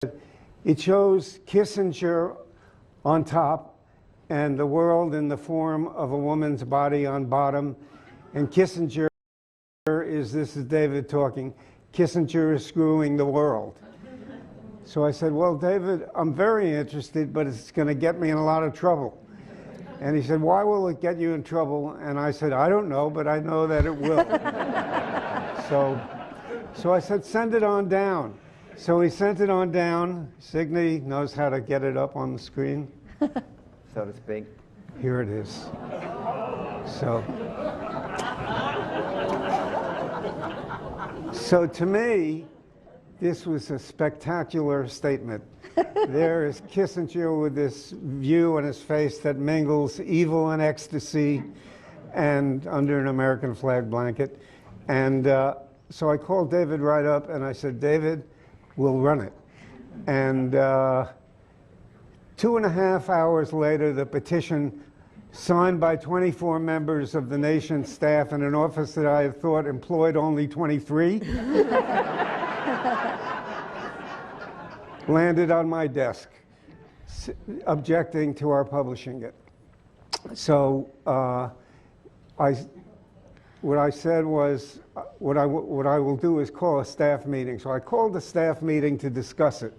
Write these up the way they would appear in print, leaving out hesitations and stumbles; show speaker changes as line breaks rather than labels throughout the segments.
It shows Kissinger on top and the world in the form of a woman's body on bottom. And Kissinger is, this is David talking, Kissinger is screwing the world. So I said, well, David, I'm very interested, but it's going to get me in a lot of trouble. And he said, why will it get you in trouble? And I said, I don't know, but I know that it will. So I said, send it on down. So he sent it on down. Signe knows how to get it up on the screen,
so to speak.
Here it is. So to me, this was a spectacular statement. There is Kissinger with this view on his face that mingles evil and ecstasy and under an American flag blanket. And so I called David right up and I said, David, we'll run it. And 2.5 hours later, the petition signed by 24 members of the nation's staff in an office that I had thought employed only 23 landed on my desk, objecting to our publishing it. So what I said was, what I will do is call a staff meeting. So I called a staff meeting to discuss it.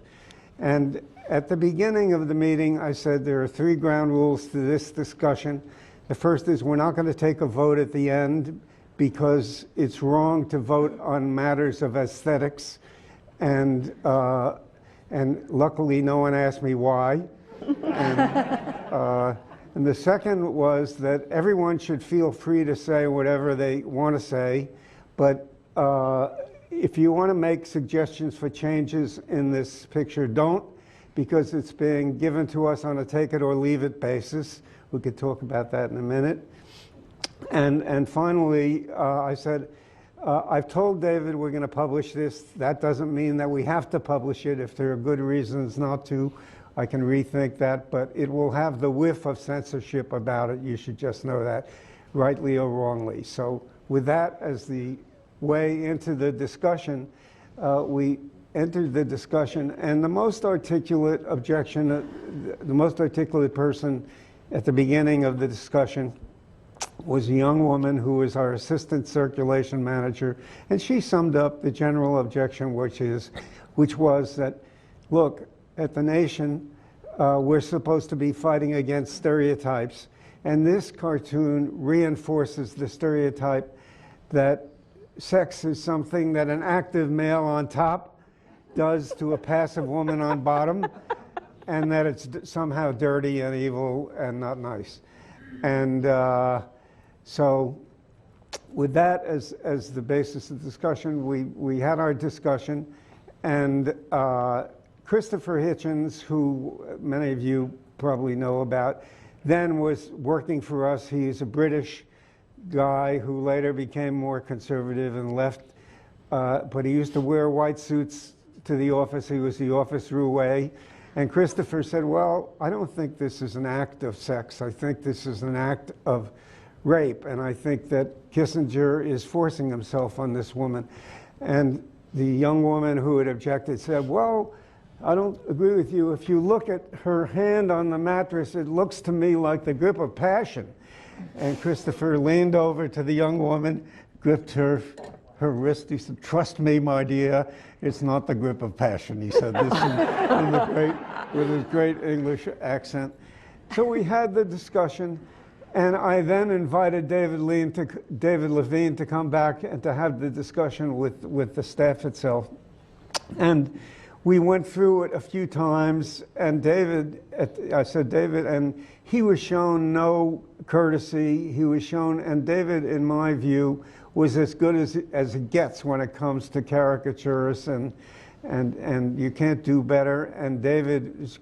And at the beginning of the meeting, I said there are 3 ground rules to this discussion. The first is we're not going to take a vote at the end because it's wrong to vote on matters of aesthetics. And luckily, no one asked me why. And the second was that everyone should feel free to say whatever they want to say, but if you want to make suggestions for changes in this picture, don't, because it's being given to us on a take-it-or-leave-it basis. We could talk about that in a minute. And finally, I said, I've told David we're going to publish this. That doesn't mean that we have to publish it. If there are good reasons not to, I can rethink that, but it will have the whiff of censorship about it. You should just know that, rightly or wrongly. So with that as the way into the discussion, we entered the discussion, and the most articulate objection, the most articulate person at the beginning of the discussion was a young woman who was our assistant circulation manager, and she summed up the general objection, which was that, look, at the Nation, we're supposed to be fighting against stereotypes, and this cartoon reinforces the stereotype that sex is something that an active male on top does to a passive woman on bottom, and that it's somehow dirty and evil and not nice. And so with that as the basis of discussion, we had our discussion, and Christopher Hitchens, who many of you probably know about, then was working for us. He's a British guy who later became more conservative and left, but he used to wear white suits to the office. He was the office roue. And Christopher said, well, I don't think this is an act of sex. I think this is an act of rape. And I think that Kissinger is forcing himself on this woman. And the young woman who had objected said, well, I don't agree with you. If you look at her hand on the mattress, it looks to me like the grip of passion. And Christopher leaned over to the young woman, gripped her wrist. He said, trust me, my dear, it's not the grip of passion. He said this with his great English accent. So we had the discussion, and I then invited David Levine to come back and to have the discussion with the staff itself. And we went through it a few times, and I said, David, and he was shown no courtesy. He was shown, and David, in my view, was as good as it gets when it comes to caricatures, and you can't do better. And David is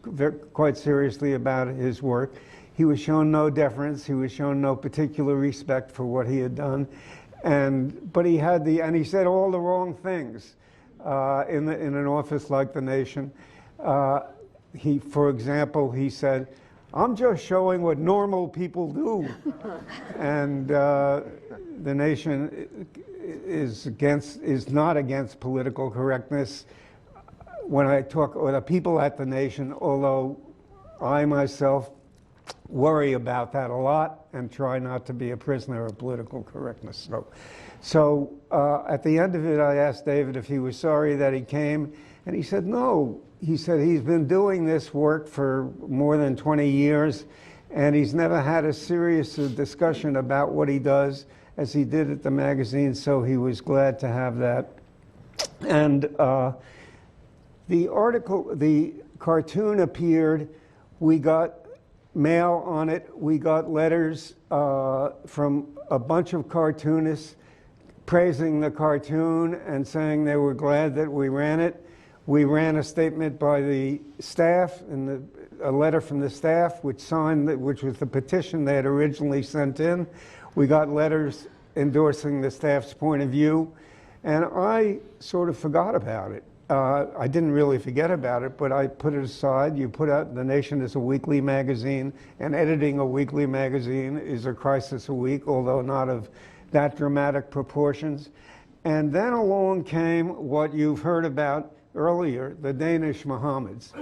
quite seriously about his work. He was shown no deference. He was shown no particular respect for what he had done, but he had and he said all the wrong things. In an office like the Nation. For example, he said, I'm just showing what normal people do. And the Nation is not against political correctness. when I talk with the people at the Nation, although I myself worry about that a lot and try not to be a prisoner of political correctness. So at the end of it, I asked David if he was sorry that he came, and he said no. He said he's been doing this work for more than 20 years, and he's never had a serious discussion about what he does as he did at the magazine, so he was glad to have that. And the article, the cartoon appeared, we got mail on it, we got letters from a bunch of cartoonists praising the cartoon and saying they were glad that we ran it. We ran a statement by the staff, and a letter from the staff which was the petition they had originally sent in. We got letters endorsing the staff's point of view, and I sort of forgot about it. I didn't really forget about it, but I put it aside. You put out, The Nation is a weekly magazine, and editing a weekly magazine is a crisis a week, although not of that dramatic proportions. And then along came what you've heard about earlier, the Danish Mohammeds.